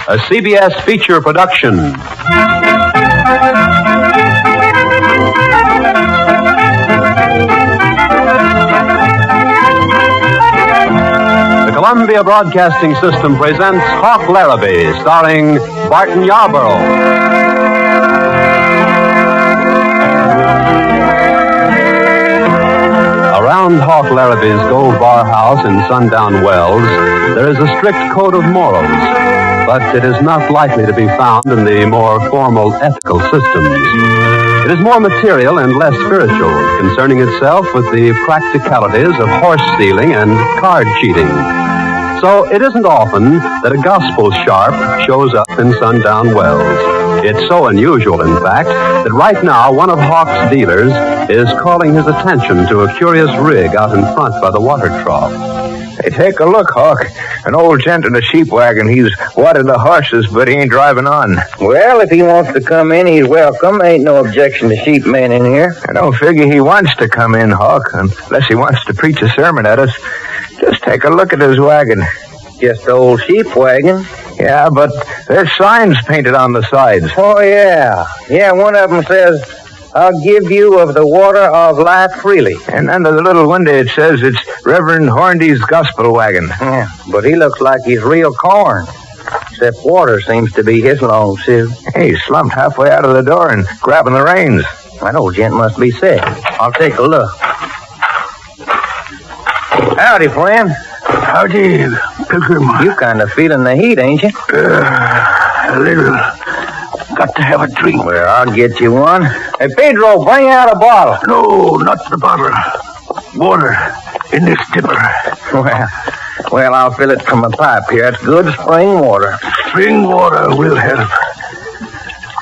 a CBS feature production. The Columbia Broadcasting System presents Hawk Larabee, starring Barton Yarborough. Around Hawk Larabee's Gold Bar House in Sundown Wells, there is a strict code of morals, but it is not likely to be found in the more formal ethical systems. It is more material and less spiritual, concerning itself with the practicalities of horse stealing and card cheating. So it isn't often that a gospel sharp shows up in Sundown Wells. It's so unusual, in fact, that right now one of Hawk's dealers is calling his attention to a curious rig out in front by the water trough. Hey, take a look, Hawk. An old gent in a sheep wagon. He's watered the horses, but he ain't driving on. Well, if he wants to come in, he's welcome. Ain't no objection to sheep men in here. I don't figure he wants to come in, Hawk, unless he wants to preach a sermon at us. Just take a look at his wagon. Just an old sheep wagon. Yeah, but there's signs painted on the sides. Oh, yeah. Yeah, one of them says, I'll give you of the water of life freely. And under the little window it says it's Reverend Hornby's gospel wagon. Yeah, but he looks like he's real corn. Except water seems to be his long suit. Hey, he's slumped halfway out of the door and grabbing the reins. That old gent must be sick. I'll take a look. Howdy, friend. Howdy, Pilgrim. You kind of feeling the heat, ain't you? A little. Got to have a drink. Well, I'll get you one. Hey, Pedro, bring out a bottle. No, not the bottle. Water in this dipper. Well, I'll fill it from a pipe here. It's good spring water. Spring water will help.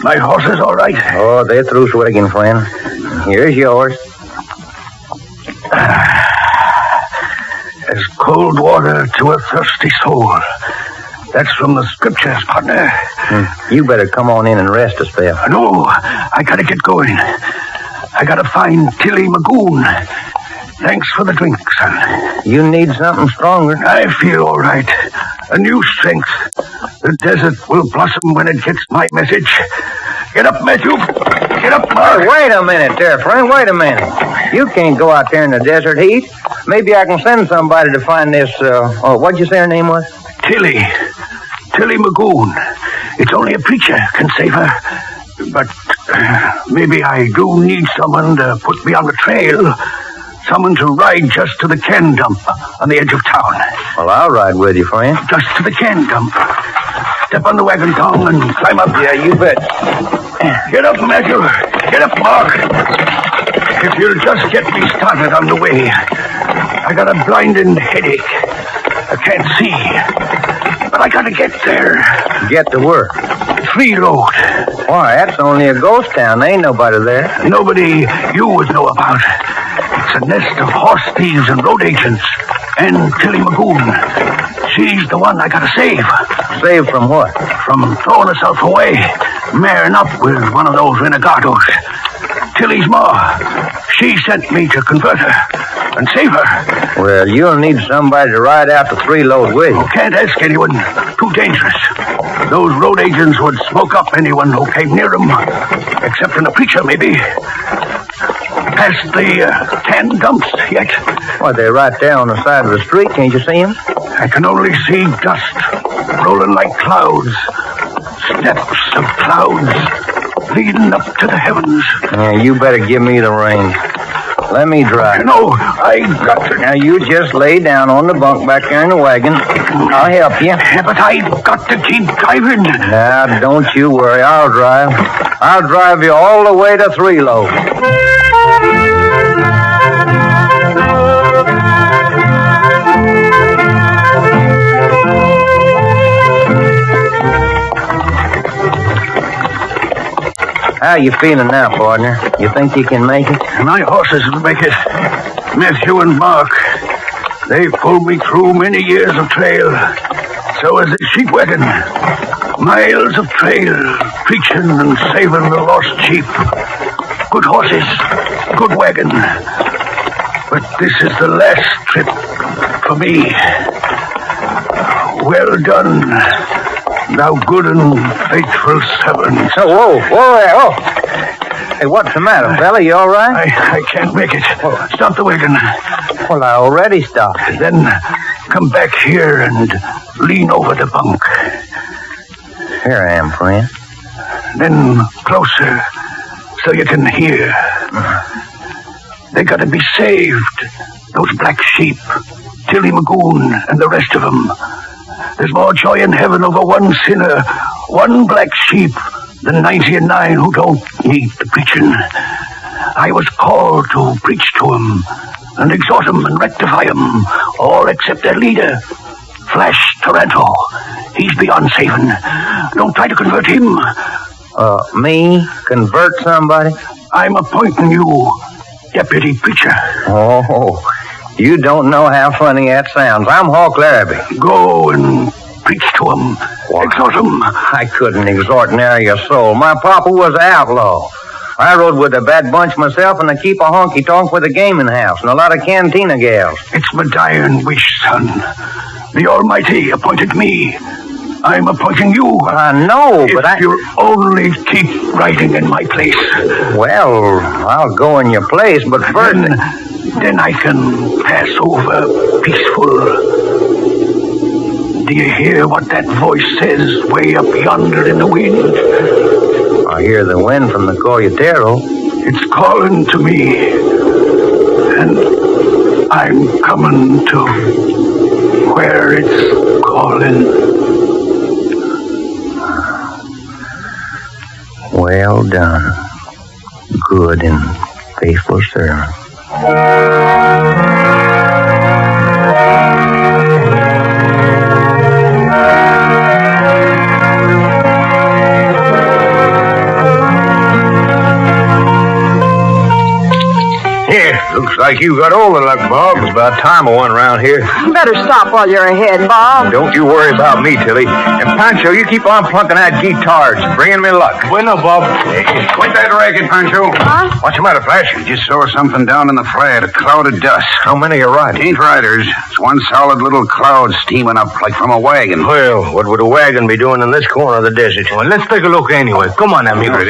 My horse is all right. Oh, they're through swigging, friend. Here's yours. As cold water to a thirsty soul. That's from the scriptures, partner. You better come on in and rest a spell. No, I gotta get going. I gotta find Tillie McGoon. Thanks for the drink, son. You need something stronger. I feel all right. A new strength. The desert will blossom when it gets my message. Get up, Matthew. Get up, Mark. Hey, wait a minute there, friend. Wait a minute. You can't go out there in the desert heat. Maybe I can send somebody to find this, what'd you say her name was? Tillie McGoon. It's only a preacher can save her. But maybe I do need someone to put me on the trail. Someone to ride just to the can dump on the edge of town. Well, I'll ride with you, friend. Just to the can dump. Step on the wagon tongue and climb up. Yeah, you bet. Get up, Matthew. Get up, Mark. If you'll just get me started on the way. I got a blinding headache. I can't see. But I gotta get there. Get to work. Freeload. Why, that's only a ghost town. There ain't nobody there. Nobody you would know about. It's a nest of horse thieves and road agents. And Tillie McGoon. She's the one I gotta save. Save from what? From throwing herself away. Marrying up with one of those renegados. Tillie's ma. She sent me to convert her and save her. Well, you'll need somebody to ride out the three-load with you. Can't ask anyone. Too dangerous. Those road agents would smoke up anyone who came near them. Except a preacher, maybe. Past the can dumps yet. Why, they're right there on the side of the street. Can't you see them? I can only see dust rolling like clouds. Steps of clouds leading up to the heavens. Yeah, you better give me the reins. Let me drive. No, I got to. Now, you just lay down on the bunk back there in the wagon. I'll help you. But I've got to keep driving. Now, don't you worry. I'll drive. I'll drive you all the way to Three-Low. How you feeling now, partner? You think you can make it? My horses will make it. Matthew and Mark. They've pulled me through many years of trail. So has the sheep wagon. Miles of trail, preaching and saving the lost sheep. Good horses, good wagon. But this is the last trip for me. Well done, thou good and faithful servant. Oh, whoa. Hey, what's the matter, fella? You all right? I can't make it. Stop the wagon. Well, I already stopped. Then come back here and lean over the bunk. Here I am, friend. Then closer so you can hear. They gotta be saved. Those black sheep. Tillie McGoon and the rest of them. There's more joy in heaven over one sinner, one black sheep, than 99 who don't need the preaching. I was called to preach to them and exhort them and rectify them, all except their leader, Flash Taranto. He's beyond saving. Don't try to convert him. Me? Convert somebody? I'm appointing you deputy preacher. Oh, you don't know how funny that sounds. I'm Hawk Larabee. Go and preach to him. Exhort him. I couldn't exhort nary a soul. My papa was an outlaw. I rode with a bad bunch myself and I keep a honky-tonk with a gaming house and a lot of cantina gals. It's my dying wish, son. The Almighty appointed me. I'm appointing you. I know, but if you'll only keep riding in my place. Well, I'll go in your place, but first... Then I can pass over peaceful. Do you hear what that voice says way up yonder in the wind? I hear the wind from the Coyotero. It's calling to me. And I'm coming to where it's calling. Well done, good and faithful servant. Looks like you got all the luck, Bob. It's about time I won around here. Better stop while you're ahead, Bob. Don't you worry about me, Tillie. And Pancho, you keep on plunking that guitar. It's bringing me luck. Bueno, Bob. Quit that racket, Pancho. Huh? What's the matter, Flash? We just saw something down in the flat, a cloud of dust. How many are riding? Ain't riders. It's one solid little cloud steaming up like from a wagon. Well, what would a wagon be doing in this corner of the desert? Well, let's take a look anyway. Come on, amigo.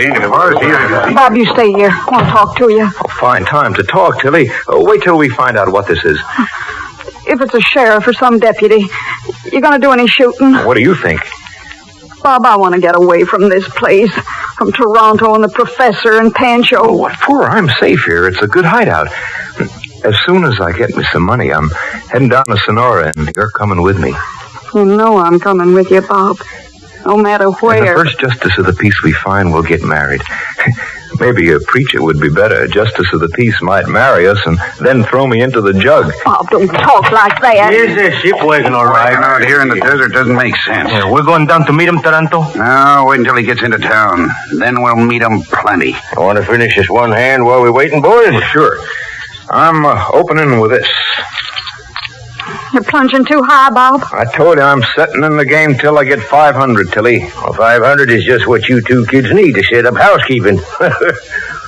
Bob, you stay here. I want to talk to you. Oh, fine time to talk, Tillie. Wait till we find out what this is. If it's a sheriff or some deputy, you gonna do any shooting? What do you think? Bob, I want to get away from this place. From Toronto and the professor and Pancho. Oh, what for? I'm safe here. It's a good hideout. As soon as I get me some money, I'm heading down to Sonora, and you're coming with me. You know I'm coming with you, Bob. No matter where. And the first justice of the peace we find will get married. Maybe a preacher would be better. A justice of the peace might marry us and then throw me into the jug. Bob, don't talk like that. Here's a ship wagon, all right. Riding out here in the desert doesn't make sense. Yeah, we're going down to meet him, Taranto. No, wait until he gets into town. Then we'll meet him plenty. I want to finish this one hand while we're waiting, boys? Well, sure. I'm opening with this. You're plunging too high, Bob. I told you I'm setting in the game till I get 500, Tillie. Well, 500 is just what you two kids need to set up housekeeping.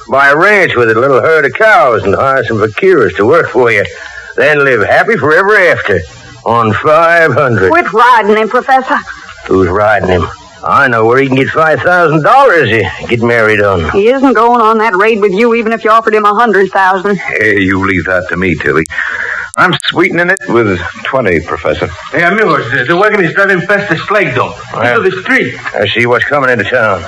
Buy a ranch with a little herd of cows and hire some vaqueros to work for you. Then live happy forever after on 500. Quit riding him, Professor. Who's riding him? I know where he can get $5,000 to get married on. He isn't going on that raid with you even if you offered him 100,000. Hey, you leave that to me, Tillie. I'm sweetening it with 20, Professor. Hey, amigos, the wagon is driving past the slag dome. Into the street. I see what's coming into town.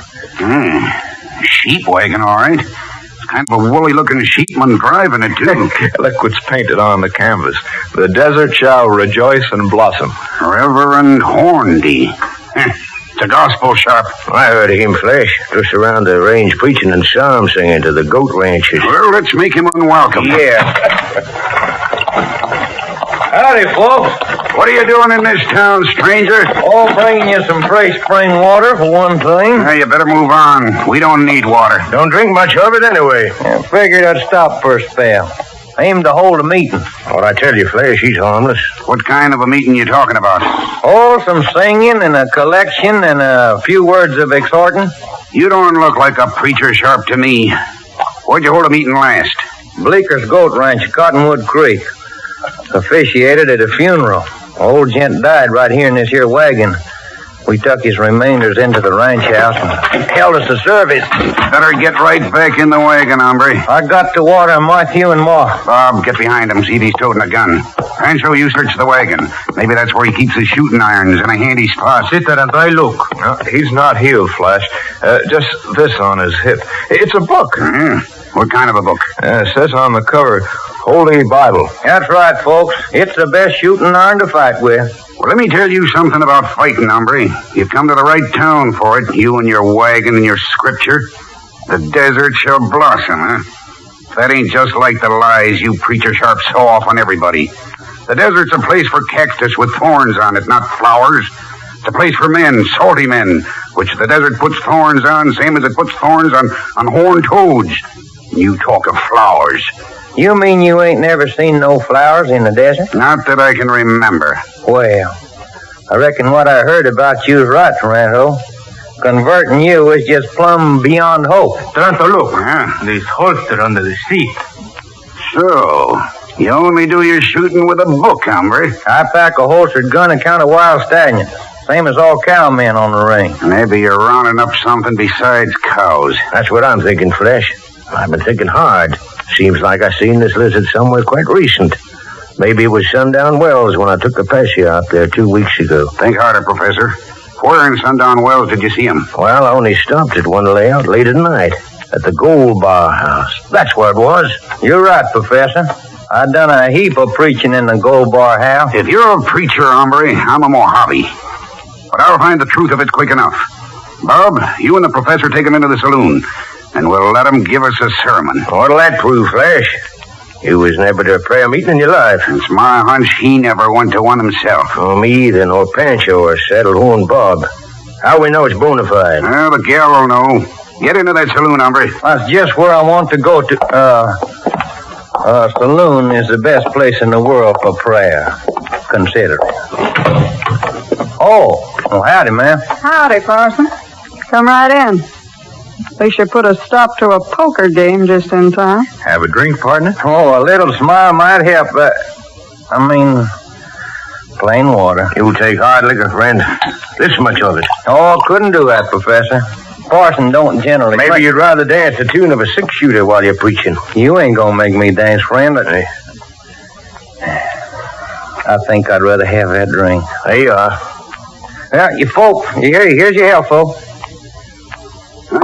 Sheep wagon, all right. It's kind of a woolly-looking sheepman driving it, too. Look what's painted on the canvas. The desert shall rejoice and blossom. Reverend Hornby. It's a gospel sharp. I heard of him, Flash, just around the range preaching and psalm singing to the goat ranchers. Well, let's make him unwelcome. Yeah. Howdy, folks. What are you doing in this town, stranger? Oh, bringing you some fresh spring water, for one thing. Hey, you better move on. We don't need water. Don't drink much of it anyway. I figured I'd stop for a spell. Aim to hold a meeting. What I tell you, Flash, he's harmless. What kind of a meeting you talking about? Oh, some singing and a collection and a few words of exhorting. You don't look like a preacher sharp to me. Where'd you hold a meeting last? Bleeker's Goat Ranch, Cottonwood Creek. Officiated at a funeral. Old gent died right here in this here wagon. We took his remainders into the ranch house and held us a service. Better get right back in the wagon, hombre. I got to water Matthew and Ma. Bob, get behind him. See if he's toting a gun. Pancho, you search the wagon. Maybe that's where he keeps his shooting irons in a handy spot. Sit there and I look. No, he's not healed, Flash. Just this on his hip. It's a book. What kind of a book? It says on the cover, Holy Bible. That's right, folks. It's the best shooting iron to fight with. Well, let me tell you something about fighting, hombre. You've come to the right town for it, you and your wagon and your scripture. The desert shall blossom, huh? That ain't just like the lies you preacher sharps sow off on everybody. The desert's a place for cactus with thorns on it, not flowers. It's a place for men, salty men, which the desert puts thorns on, same as it puts thorns on horned toads. You talk of flowers. You mean you ain't never seen no flowers in the desert? Not that I can remember. Well, I reckon what I heard about you's right, Toronto. Converting you is just plumb beyond hope. Toronto, look. Huh? There's holster under the seat. So, you only do your shooting with a book, hombre. I pack a holstered gun and count of wild stallions. Same as all cowmen on the range. Maybe you're rounding up something besides cows. That's what I'm thinking, Flash. I've been thinking hard. Seems like I seen this lizard somewhere quite recent. Maybe it was Sundown Wells when I took the Pescia out there 2 weeks ago. Think harder, Professor. Where in Sundown Wells did you see him? Well, I only stopped at one layout late at night at the Gold Bar House. That's where it was. You're right, Professor. I done a heap of preaching in the Gold Bar House. If you're a preacher, hombre, I'm a Mojave. But I'll find the truth of it quick enough. Bob, you and the professor take him into the saloon, and we'll let him give us a sermon. What'll that prove, Flash? You was never to a prayer meeting in your life. It's my hunch he never went to one himself. Oh, me either, nor Pancho or Saddle Horn Bob. How we know it's bona fide? Well, the gal will know. Get into that saloon, hombre. That's just where I want to go to. Saloon is the best place in the world for prayer. Consider it. Oh, howdy, ma'am. Howdy, Parson. Come right in. They should put a stop to a poker game just in time. Have a drink, partner? Oh, a little smile might help. Plain water. You take hard liquor, friend. This much of it. Oh, couldn't do that, Professor. Parson don't generally... Maybe you'd rather dance the tune of a six-shooter while you're preaching. You ain't gonna make me dance, friend. I think I'd rather have that drink. There you are. Yeah, you folk, here's your health, folk.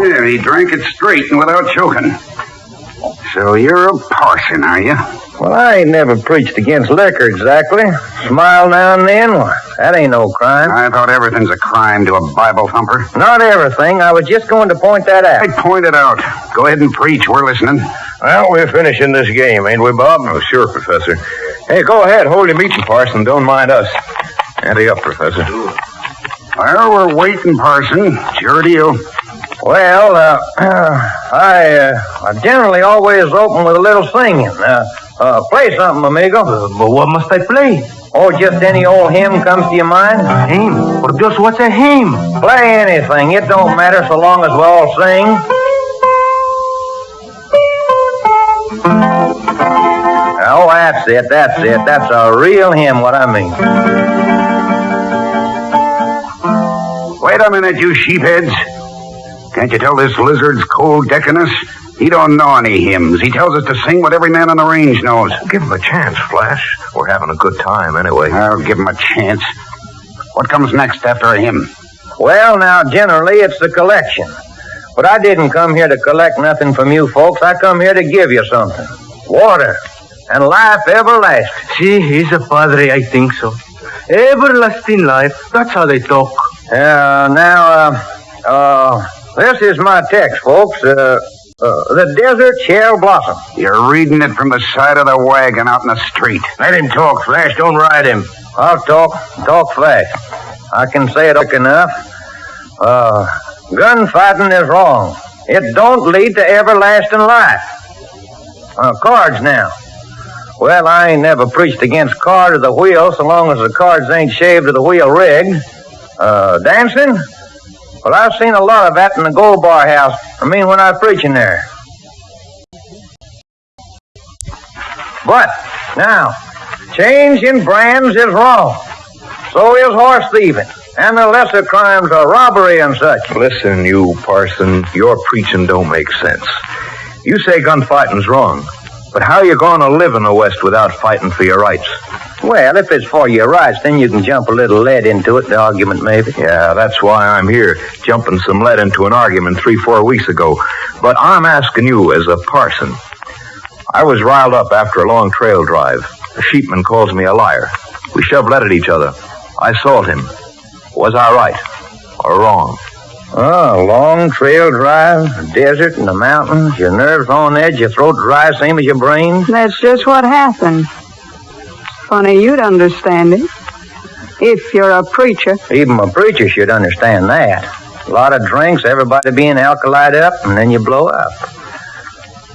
Yeah, he drank it straight and without choking. So you're a parson, are you? Well, I ain't never preached against liquor exactly. Smile now and then. Well, that ain't no crime. I thought everything's a crime to a Bible thumper. Not everything. I was just going to point that out. I pointed out. Go ahead and preach. We're listening. Well, we're finishing this game, ain't we, Bob? Oh, sure, Professor. Hey, go ahead. Hold your meeting, Parson. Don't mind us. Ante up, Professor. Well, we're waiting, Parson. It's your deal. Well, I generally always open with a little singing. Play something, amigo. But what must I play? Oh, just any old hymn comes to your mind? A hymn? Por Dios, what's a hymn? Play anything. It don't matter so long as we all sing. Oh, that's it. That's a real hymn, what I mean. Wait a minute, you sheepheads. Can't you tell this lizard's cold decking us? He don't know any hymns. He tells us to sing what every man on the range knows. Give him a chance, Flash. We're having a good time anyway. I'll give him a chance. What comes next after a hymn? Well, now, generally, it's the collection. But I didn't come here to collect nothing from you folks. I come here to give you something. Water. And life everlasting. See, he's a padre, I think so. Everlasting life. That's how they talk. This is my text, folks. The desert shall blossom. You're reading it from the side of the wagon out in the street. Let him talk, Flash. Don't ride him. I'll talk fast. I can say it quick enough. Gunfighting is wrong. It don't lead to everlasting life. Cards now. Well, I ain't never preached against card or the wheel so long as the cards ain't shaved or the wheel rigged. Dancing? Well, I've seen a lot of that in the Gold Bar House. I mean, when I was preaching there. But, now, changing brands is wrong. So is horse thieving. And the lesser crimes are robbery and such. Listen, you parson, your preaching don't make sense. You say gunfighting's wrong, but how are you going to live in the West without fighting for your rights? Well, if it's for your rights, then you can jump a little lead into it, the argument maybe. Yeah, that's why I'm here, jumping some lead into an argument 3-4 weeks ago. But I'm asking you as a parson. I was riled up after a long trail drive. A sheepman calls me a liar. We shoved lead at each other. I assault him. Was I right or wrong? Oh, long trail drive, desert and the mountains, your nerves on edge, your throat dry, same as your brain. That's just what happened. Funny you'd understand it. If you're a preacher. Even a preacher should understand that. A lot of drinks, everybody being alkalied up, and then you blow up.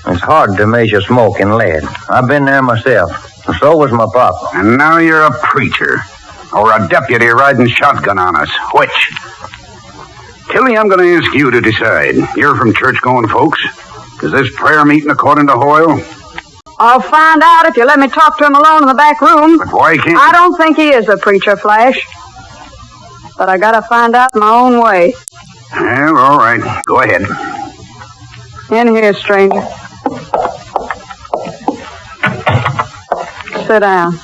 It's hard to measure smoke in lead. I've been there myself, and so was my papa. And now you're a preacher. Or a deputy riding shotgun on us. Which? Tillie, I'm going to ask you to decide. You're from church-going folks. Is this prayer meeting according to Hoyle? I'll find out if you let me talk to him alone in the back room. But why can't I don't think he is a preacher, Flash. But I gotta find out my own way. Well, all right. Go ahead. In here, stranger. Sit down.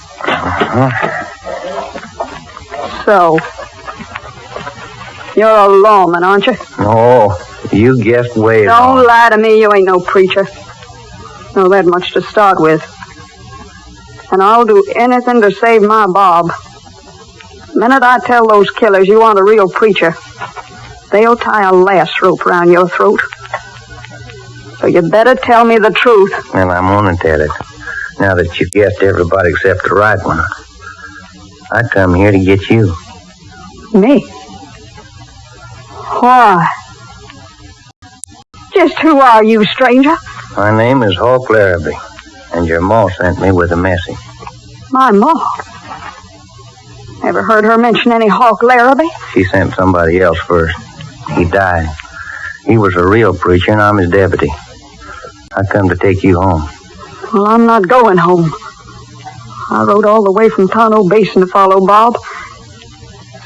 So, you're a lawman, aren't you? Oh, you guessed way wrong. Don't lie to me, you ain't no preacher. Know that much to start with. And I'll do anything to save my Bob. The minute I tell those killers you aren't a real preacher, they'll tie a lass rope around your throat. So you better tell me the truth. Well, I'm going to tell it. Now that you've guessed everybody except the right one. I come here to get you. Me? Why? Just who are you, stranger? My name is Hawk Larabee, and your ma sent me with a message. My ma? Ever heard her mention any Hawk Larabee? She sent somebody else first. He died. He was a real preacher, and I'm his deputy. I come to take you home. Well, I'm not going home. I rode all the way from Tonto Basin to follow Bob.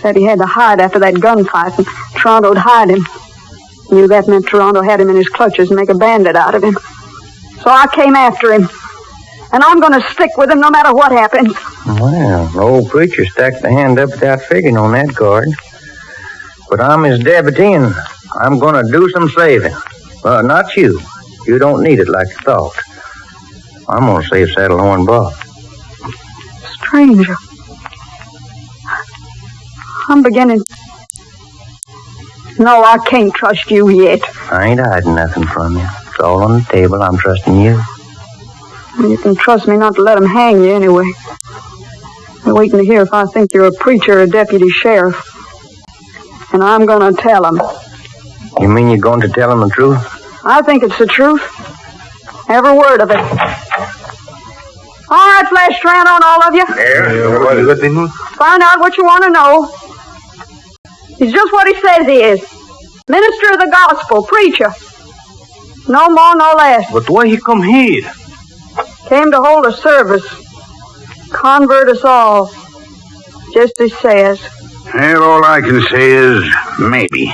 Said he had to hide after that gunfight, and Toronto'd hide him. Knew that meant Toronto had him in his clutches and make a bandit out of him. So I came after him. And I'm going to stick with him no matter what happens. Well, the old preacher stacked the hand up without figuring on that card. But I'm his deputy, and I'm going to do some saving. Well, not you. You don't need it like you thought. I'm going to save Saddlehorn Bob. Stranger. I'm beginning... No, I can't trust you yet. I ain't hiding nothing from you. It's all on the table. I'm trusting you. You can trust me not to let them hang you anyway. They're waiting to hear if I think you're a preacher or a deputy sheriff. And I'm going to tell them. You mean you're going to tell them the truth? I think it's the truth. Every word of it. All right, Flash Strand on all of you. Yeah. Find out what you want to know. He's just what he says he is. Minister of the gospel, preacher. No more, no less. But why he come here? Came to hold a service. Convert us all. Just as says. Well, all I can say is maybe.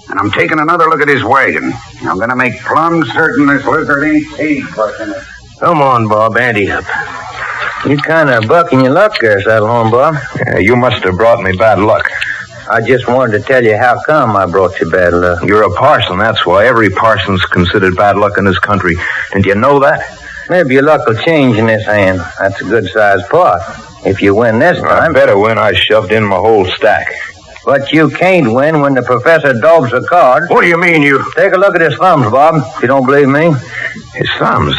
And I'm taking another look at his wagon. I'm going to make plumb certain this lizard ain't sagebrush in it. Come on, Bob, ante up. You kind of bucking your luck there, Saddlehorn Bob. Yeah, you must have brought me bad luck. I just wanted to tell you how come I brought you bad luck. You're a parson, that's why. Every parson's considered bad luck in this country. Didn't you know that? Maybe your luck will change in this hand. That's a good-sized pot. If you win this time... I better win. I shoved in my whole stack. But you can't win when the professor daubs the cards. What do you mean, you... Take a look at his thumbs, Bob, if you don't believe me. His thumbs?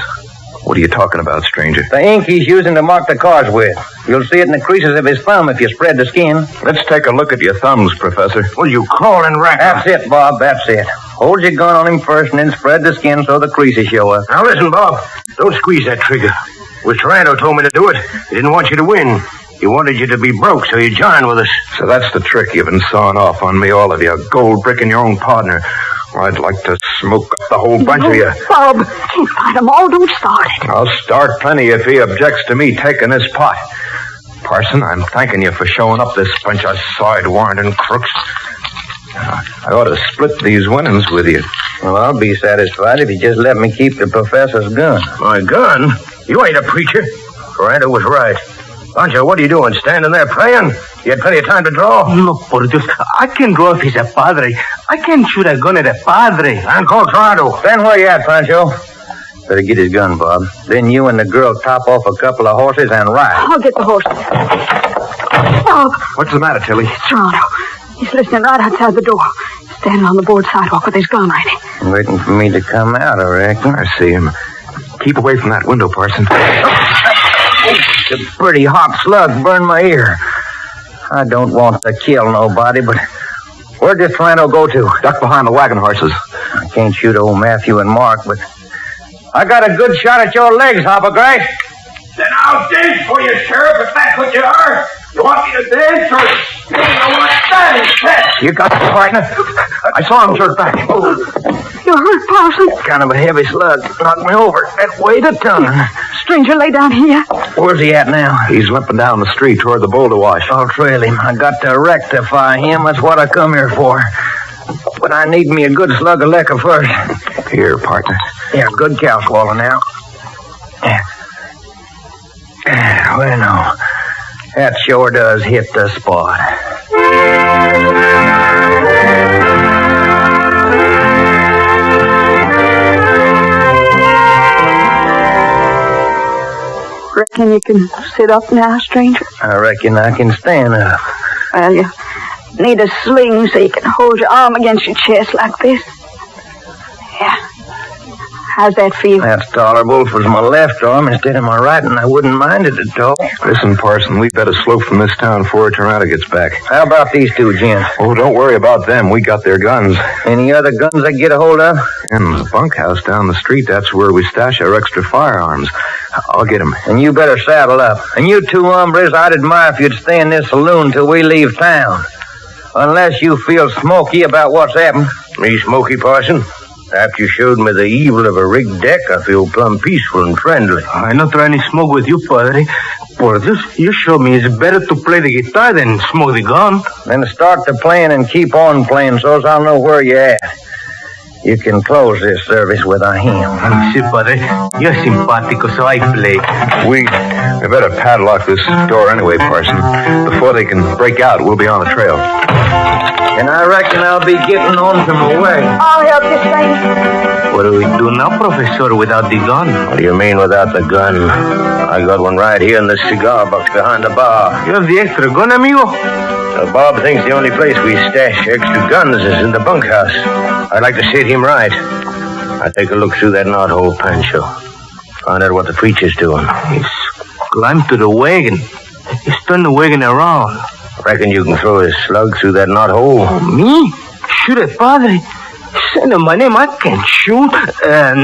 What are you talking about, stranger? The ink he's using to mark the cards with. You'll see it in the creases of his thumb if you spread the skin. Let's take a look at your thumbs, Professor. Well, you crawling rat. That's it, Bob, that's it. Hold your gun on him first and then spread the skin so the creases show up. Now listen, Bob. Don't squeeze that trigger. When Toronto told me to do it, he didn't want you to win. He wanted you to be broke so you join with us. So that's the trick you've been sawing off on me, all of you. Gold bricking your own partner. I'd like to smoke up the whole bunch of you. Bob, can't fight them all. Don't start it. I'll start plenty if he objects to me taking this pot. Parson. I'm thanking you for showing up this bunch of side-warranting crooks. I ought to split these winnings with you. Well, I'll be satisfied if you just let me keep the professor's gun. My gun? You ain't a preacher. Granta was right. Pancho, what are you doing? Standing there praying? You had plenty of time to draw. No, por Dios. I can draw if he's a padre. I can't shoot a gun at a padre. And call Toronto. Stand where you at, Pancho. Better get his gun, Bob. Then you and the girl top off a couple of horses and ride. I'll get the horses. Bob, What's the matter, Tillie? Toronto. He's listening right outside the door. Standing on the board sidewalk with his gun ready. Waiting for me to come out, I reckon. I see him. Keep away from that window, Parson. A pretty hot slug burned my ear. I don't want to kill nobody, but where'd this Toronto go to? Duck behind the wagon horses. I can't shoot old Matthew and Mark, but I got a good shot at your legs, Hoppergrace. Then I'll dance for you, Sheriff, if that's what you are. You want me to dance or you don't want to dance? You got the partner? I saw him jerk back. You're hurt, Parson. Kind of a heavy slug. Knocked me over. That weighed a ton. Stranger, lay down here. Where's he at now? He's limping down the street toward the boulder wash. I'll trail him. I got to rectify him. That's what I come here for. But I need me a good slug of liquor first. Here, partner. Yeah, good cow swallow now. Well, no. That sure does hit the spot. Reckon you can sit up now, stranger? I reckon I can stand up. Well, you need a sling so you can hold your arm against your chest like this. Yeah. How's that feel? That's tolerable. If it was my left arm instead of my right, and I wouldn't mind it at all. Listen, Parson, we better slope from this town before Toronto gets back. How about these two gents? Oh, don't worry about them. We got their guns. Any other guns I get a hold of? In the bunkhouse down the street, that's where we stash our extra firearms. I'll get them. And you better saddle up. And you two hombres, I'd admire if you'd stay in this saloon till we leave town. Unless you feel smoky about what's happened. Me smoky, Parson? After you showed me the evil of a rigged deck, I feel plumb peaceful and friendly. I'm not trying to smoke with you, Padre. Por Dios, you showed me it's better to play the guitar than smoke the gun. Then start the playing and keep on playing so's I'll know where you're at. You can close this service with a hymn. Si, Padre. You're simpático, so I play. We better padlock this door anyway, Parson. Before they can break out, we'll be on the trail. And I reckon I'll be getting on to my way. I'll help you, stranger. What do we do now, Professor, without the gun? What do you mean without the gun? I got one right here in this cigar box behind the bar. You have the extra gun, amigo? Bob thinks the only place we stash extra guns is in the bunkhouse. I'd like to sit him right. I take a look through that knothole, Pancho. Find out what the preacher's doing. He's climbed to the wagon. He's turned the wagon around. Reckon you can throw a slug through that knothole? Me? Shoot at Padre? Son of my name, I can't shoot.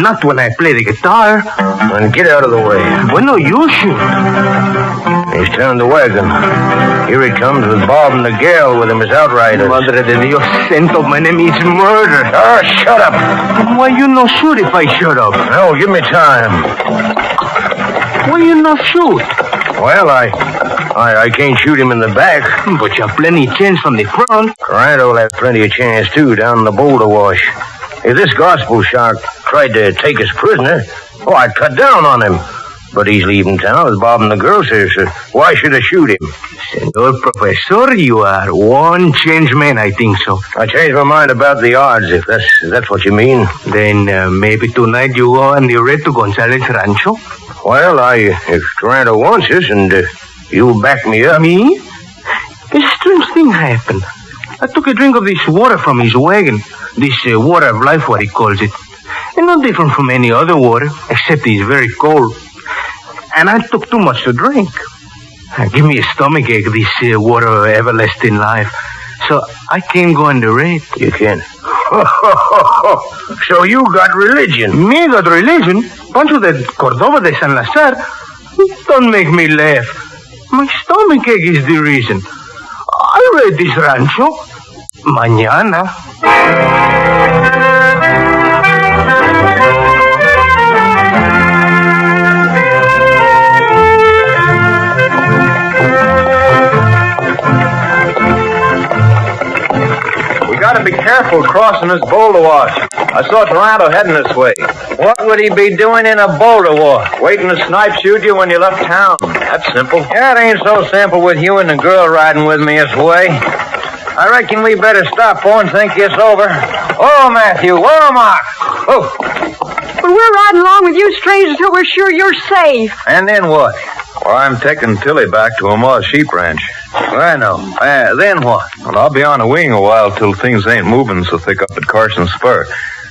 Not when I play the guitar. Then get out of the way. Bueno, you shoot. He's turned the wagon. Here he comes with Bob and the girl with him as outriders. Madre de Dios, santo, my name is murder. Oh, shut up. Why you no shoot if I shut up? No, give me time. Why you no shoot? Well, I can't shoot him in the back. But you have plenty chance from the front. Grant will have plenty of chance, too, down in the boulder wash. If this gospel shark tried to take us prisoner, I'd cut down on him. But he's leaving town with Bob and the girls here, so why should I shoot him? Senor Professor, you are one changed man, I think so. I changed my mind about the odds, if that's what you mean. Then maybe tonight you go on the raid to Gonzales Rancho? Well, if Toronto wants us, and you back me up. Me? A strange thing happened. I took a drink of this water from his wagon. This water of life, what he calls it. And not different from any other water, except it's very cold. And I took too much to drink. Give me a stomachache, this water of everlasting life. So I can't go on the raid. You can't. So you got religion. Me got religion? Pancho de Cordova de San Lazar? Don't make me laugh. My stomachache is the reason. I raid this rancho. Mañana. careful crossing this boulder wash. I saw Toronto heading this way. What would he be doing in a boulder wash? Waiting to snipe shoot you when you left town. That's simple. That ain't so simple with you and the girl riding with me this way. I reckon we better stop for and think this over. Oh, Matthew. Oh, Mark. Oh. But we're riding along with you strangers till we're sure you're safe. And then what? Well, I'm taking Tillie back to Omaha Sheep Ranch. I know. Then what? Well, I'll be on a wing a while till things ain't moving so thick up at Carson Spur.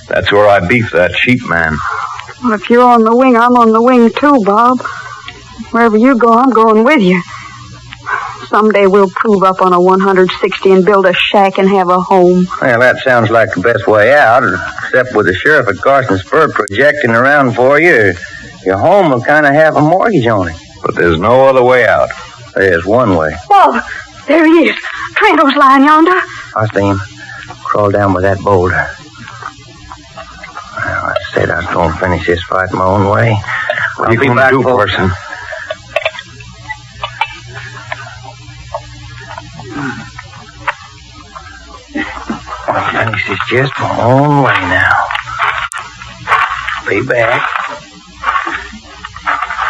That's where I beef that sheep man. Well, if you're on the wing, I'm on the wing too, Bob. Wherever you go, I'm going with you. Someday we'll prove up on a 160 and build a shack and have a home. Well, that sounds like the best way out, except with the sheriff at Carson Spur projecting around for you. Your home will kind of have a mortgage on it. But there's no other way out. There's one way. Bob, there he is. Trento's lying yonder. I see him. Crawl down with that boulder. Well, I said I was going to finish this fight my own way. What are you going to do, Parson? I'll finish this just my own way now. Be back.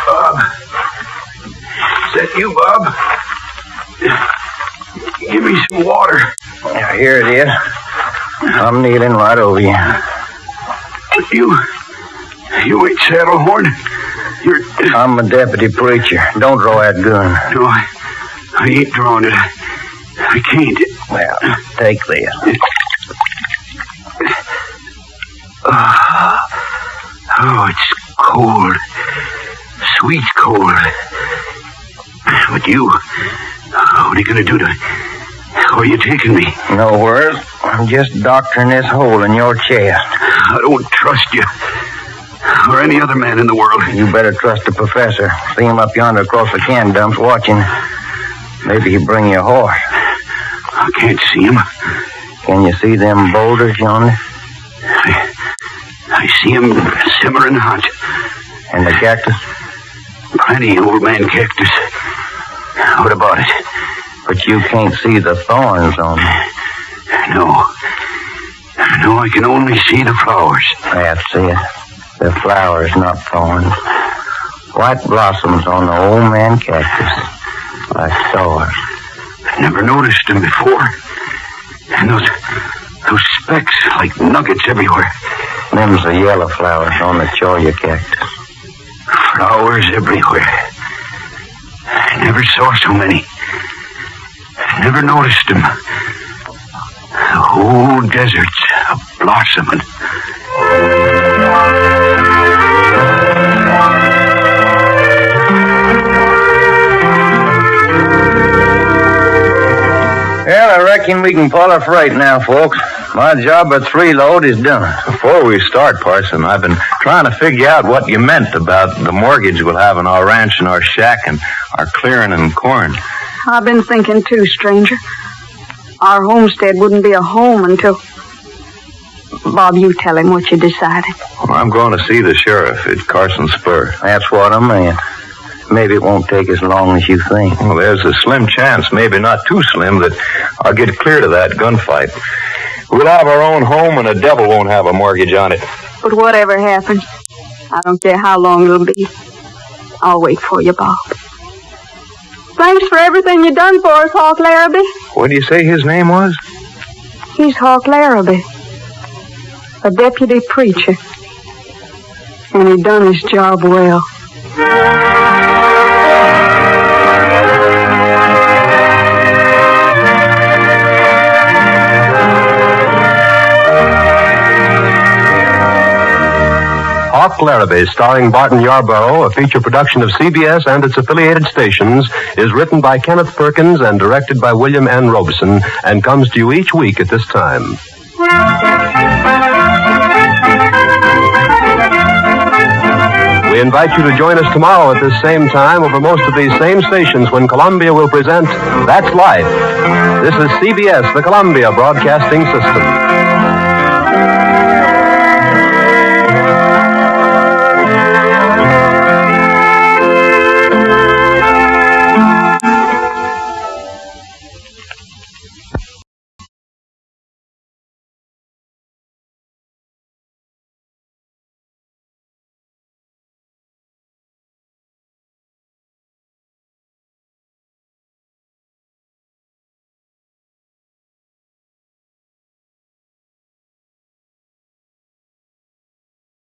Bob. Is that you, Bob? Give me some water. Now, here it is. I'm kneeling right over you. But you ain't Saddlehorn. I'm a deputy preacher. Don't draw that gun. No, I ain't drawing it. I can't. Well, take this. Oh, it's cold. Sweet cold. But you, what are you going to do to... Where are you taking me? Nowhere. I'm just doctoring this hole in your chest. I don't trust you. Or any other man in the world. You better trust the professor. See him up yonder across the can dumps watching. Maybe he'll bring you a horse. I can't see him. Can you see them boulders yonder? I see him simmering hot. And the cactus? Plenty, old man cactus. What about it? But you can't see the thorns on them. No, I can only see the flowers. That's it. The flowers, not thorns. White blossoms on the old man cactus. Like stars. I never noticed them before. And those specks like nuggets everywhere. Them's the yellow flowers on the cholla cactus. Flowers everywhere. I never saw so many. I never noticed them. The whole desert's a-blossoming. Well, I reckon we can pull our freight now, folks. My job at 3 load is done. Before we start, Parson, I've been trying to figure out what you meant about the mortgage we'll have on our ranch and our shack and our clearing and corn. I've been thinking too, stranger. Our homestead wouldn't be a home until... Bob, you tell him what you decided. Well, I'm going to see the sheriff at Carson Spur. That's what I meant. Maybe it won't take as long as you think. Well, there's a slim chance, maybe not too slim, that I'll get clear to that gunfight. We'll have our own home and the devil won't have a mortgage on it. But whatever happens, I don't care how long it'll be. I'll wait for you, Bob. Thanks for everything you done for us, Hawk Larabee. What do you say his name was? He's Hawk Larabee, a deputy preacher. And he done his job well. Hawk Larabee, starring Barton Yarborough, a feature production of CBS and its affiliated stations, is written by Kenneth Perkins and directed by William N. Robeson, and comes to you each week at this time. We invite you to join us tomorrow at this same time over most of these same stations when Columbia will present That's Life. This is CBS, the Columbia Broadcasting System.